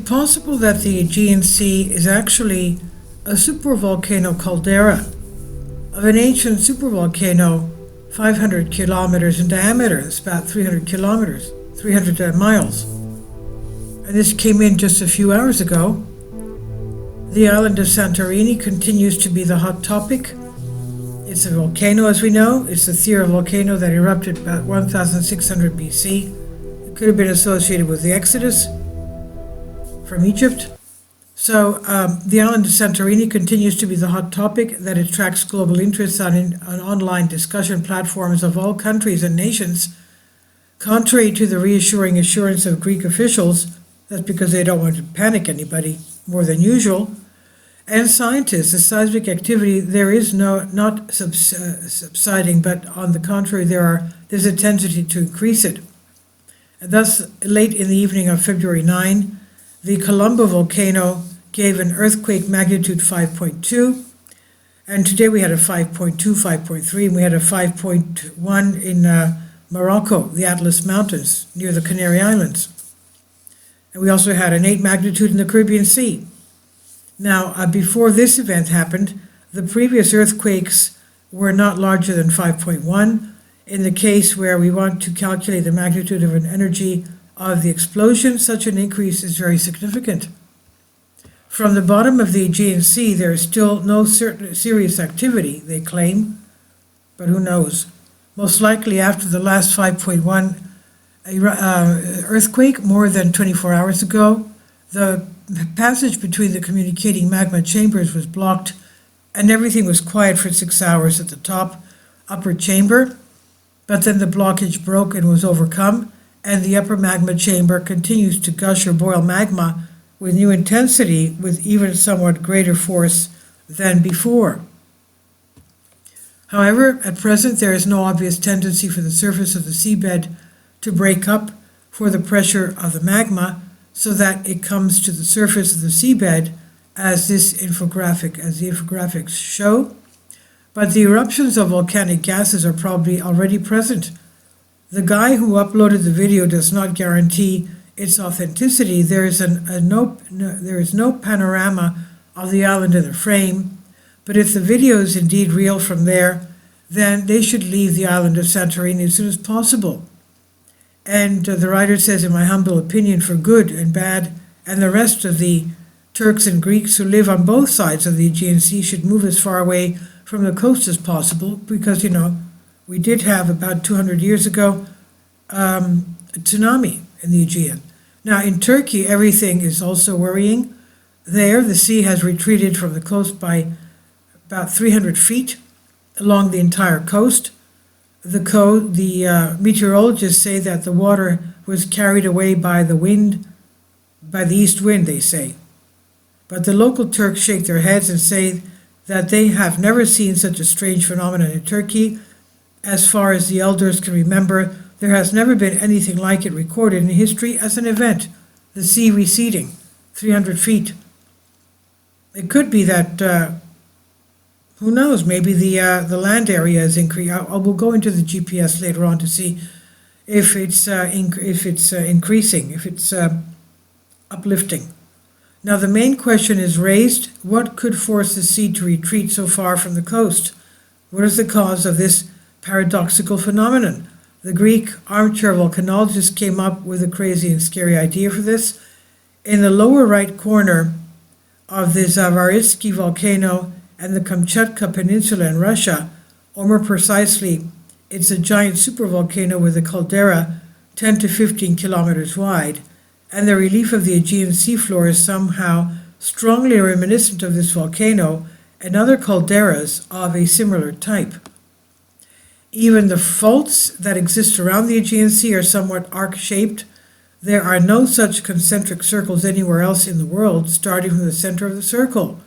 possible that the Aegean Sea is actually a supervolcano caldera of an ancient supervolcano 500 kilometers in diameter. It's about 300 kilometers, 300 miles. And this came in just a few hours ago. The island of Santorini continues to be the hot topic. It's a volcano, as we know. It's the Thera volcano that erupted about 1600 BC. It could have been associated with the Exodus from Egypt. So the island of Santorini continues to be the hot topic that attracts global interest on online discussion platforms of all countries and nations. Contrary to the reassuring assurance of Greek officials, that's because they don't want to panic anybody more than usual, and scientists, the seismic activity there is not subsiding, but on the contrary, there's a tendency to increase it. And thus, late in the evening of February 9, the Colombo volcano gave an earthquake magnitude 5.2, and today we had a 5.2, 5.3, and we had a 5.1 in Morocco, the Atlas Mountains, near the Canary Islands. And we also had an 8 magnitude in the Caribbean Sea. Now, before this event happened, the previous earthquakes were not larger than 5.1. In the case where we want to calculate the magnitude of an energy of the explosion, such an increase is very significant. From the bottom of the Aegean Sea, there is still no certain serious activity, they claim, but who knows? Most likely after the last 5.1 earthquake more than 24 hours ago, the passage between the communicating magma chambers was blocked and everything was quiet for 6 hours at the top upper chamber, but then the blockage broke and was overcome, and the upper magma chamber continues to gush or boil magma with new intensity with even somewhat greater force than before. However, at present there is no obvious tendency for the surface of the seabed to break up for the pressure of the magma so that it comes to the surface of the seabed as the infographics show. But the eruptions of volcanic gases are probably already present. The guy who uploaded the video does not guarantee its authenticity. There is no panorama of the island in the frame, but if the video is indeed real from there, then they should leave the island of Santorini as soon as possible. And the writer says, in my humble opinion, for good and bad, and the rest of the Turks and Greeks who live on both sides of the Aegean Sea should move as far away from the coast as possible, because, we did have about 200 years ago a tsunami in the Aegean. Now, in Turkey, everything is also worrying. There, the sea has retreated from the coast by about 300 feet along the entire coast. The meteorologists say that the water was carried away by the wind, by the east wind, they say. But the local Turks shake their heads and say that they have never seen such a strange phenomenon in Turkey. As far as the elders can remember, there has never been anything like it recorded in history as an event, the sea receding 300 feet. It could be that, who knows, maybe the land area is increasing. I will go into the GPS later on to see if it's increasing, if it's uplifting. Now, the main question is raised: what could force the sea to retreat so far from the coast? What is the cause of this paradoxical phenomenon? The Greek armchair volcanologist came up with a crazy and scary idea for this. In the lower right corner of the Zavaritsky volcano and the Kamchatka Peninsula in Russia, or more precisely, it's a giant supervolcano with a caldera 10 to 15 kilometers wide, and the relief of the Aegean seafloor is somehow strongly reminiscent of this volcano and other calderas of a similar type. Even the faults that exist around the Aegean Sea are somewhat arc-shaped. There are no such concentric circles anywhere else in the world, starting from the center of the circle.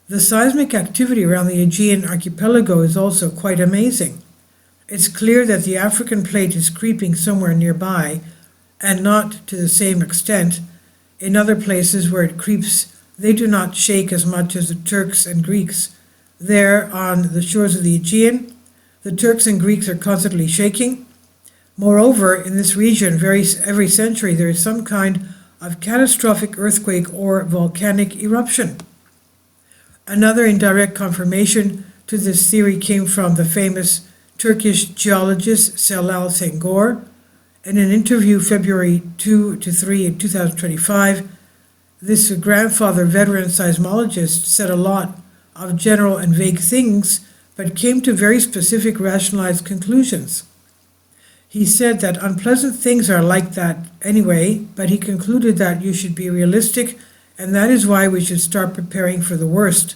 The seismic activity around the Aegean archipelago is also quite amazing. It's clear that the African plate is creeping somewhere nearby, and not to the same extent. In other places where it creeps, they do not shake as much as the Turks and Greeks. There, on the shores of the Aegean, the Turks and Greeks are constantly shaking. Moreover, in this region, every century there is some kind of catastrophic earthquake or volcanic eruption. Another indirect confirmation to this theory came from the famous Turkish geologist Celal Şengör. In an interview February 2 to 3 in 2025, this grandfather veteran seismologist said a lot of general and vague things, but came to very specific rationalized conclusions. He said that unpleasant things are like that anyway, but he concluded that you should be realistic, and that is why we should start preparing for the worst.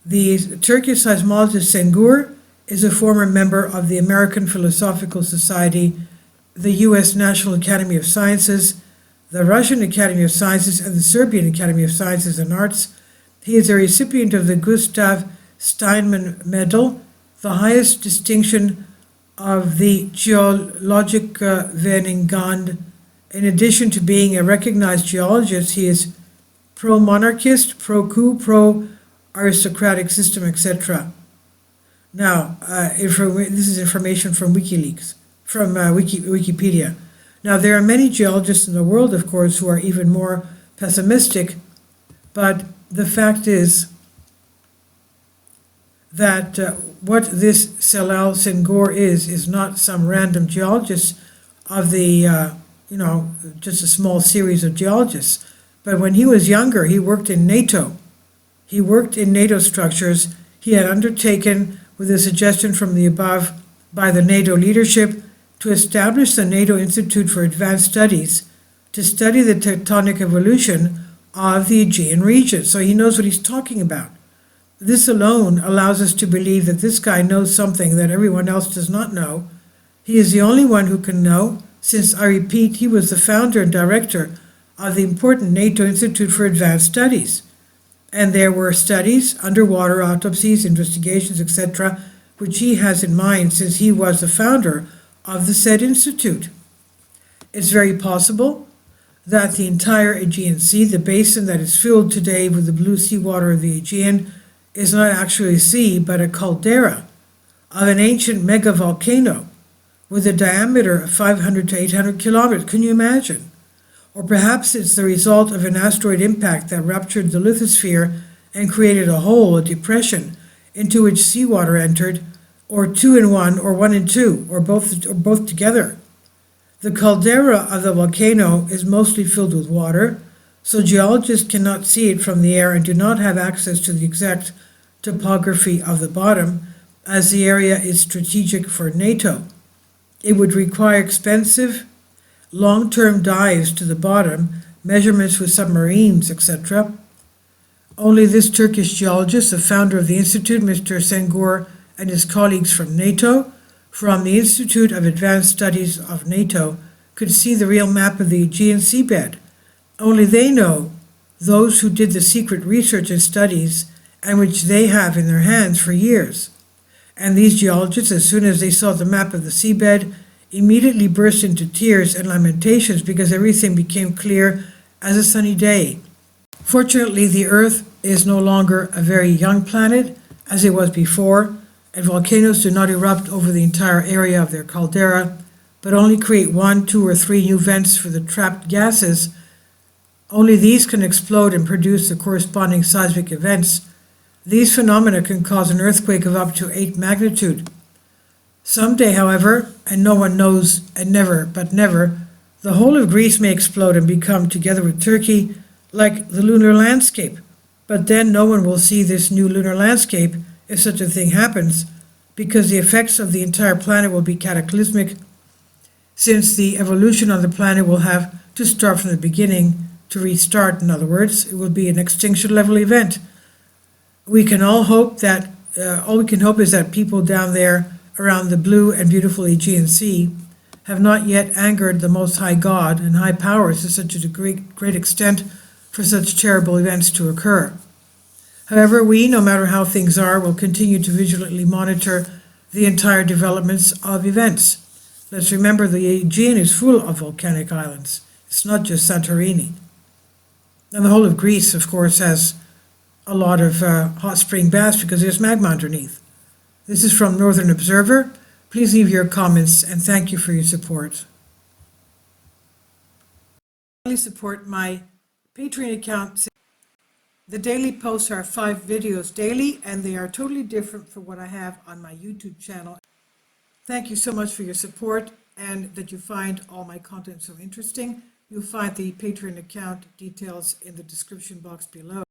The Turkish seismologist Şengör is a former member of the American Philosophical Society, the U.S. National Academy of Sciences, the Russian Academy of Sciences, and the Serbian Academy of Sciences and Arts. He is a recipient of the Gustav Steinman Medal, the highest distinction of the Geologic Vereniging. In addition to being a recognized geologist, he is pro-monarchist, pro-coup, pro-aristocratic system, etc. Now, this is information from WikiLeaks, from Wikipedia. Now, there are many geologists in the world, of course, who are even more pessimistic, but the fact is that what this Celal Şengör is not some random geologist of the, just a small series of geologists. But when he was younger, he worked in NATO. He worked in NATO structures. He had undertaken, with a suggestion from the above by the NATO leadership, to establish the NATO Institute for Advanced Studies to study the tectonic evolution of the Aegean region. So he knows what he's talking about. This alone allows us to believe that this guy knows something that everyone else does not know. He is the only one who can know, since, I repeat, he was the founder and director of the important NATO Institute for Advanced Studies. And there were studies, underwater autopsies, investigations, etc., which he has in mind since he was the founder of the said institute. It's very possible that the entire Aegean Sea, the basin that is filled today with the blue seawater of the Aegean, is not actually a sea, but a caldera of an ancient megavolcano with a diameter of 500 to 800 kilometers. Can you imagine? Or perhaps it's the result of an asteroid impact that ruptured the lithosphere and created a hole, a depression, into which seawater entered, or 2 in 1, or 1 in 2, or both together. The caldera of the volcano is mostly filled with water, so geologists cannot see it from the air and do not have access to the exact topography of the bottom, as the area is strategic for NATO. It would require expensive, long-term dives to the bottom, measurements with submarines, etc. Only this Turkish geologist, the founder of the institute, Mr. Şengör, and his colleagues from NATO, from the Institute of Advanced Studies of NATO, could see the real map of the Aegean seabed. Only they know, those who did the secret research and studies, and which they have in their hands for years. And these geologists, as soon as they saw the map of the seabed, immediately burst into tears and lamentations because everything became clear as a sunny day. Fortunately, the Earth is no longer a very young planet, as it was before, and volcanoes do not erupt over the entire area of their caldera, but only create 1, 2, or 3 new vents for the trapped gases. Only these can explode and produce the corresponding seismic events. These phenomena can cause an earthquake of up to 8 magnitude. Someday, however, and no one knows, and never, the whole of Greece may explode and become, together with Turkey, like the lunar landscape. But then no one will see this new lunar landscape, if such a thing happens, because the effects of the entire planet will be cataclysmic, since the evolution on the planet will have to start from the beginning, to restart. In other words, it will be an extinction level event. We can all hope that, all we can hope is that people down there around the blue and beautiful Aegean Sea have not yet angered the Most High God and high powers to such a great extent for such terrible events to occur. However, we, no matter how things are, will continue to vigilantly monitor the entire developments of events. Let's remember the Aegean is full of volcanic islands. It's not just Santorini. And the whole of Greece, of course, has a lot of hot spring baths because there's magma underneath. This is from Northern Observer. Please leave your comments and thank you for your support. please support my Patreon account. The daily posts are 5 videos daily, and they are totally different from what I have on my YouTube channel. Thank you so much for your support and that you find all my content so interesting. You'll find the Patreon account details in the description box below.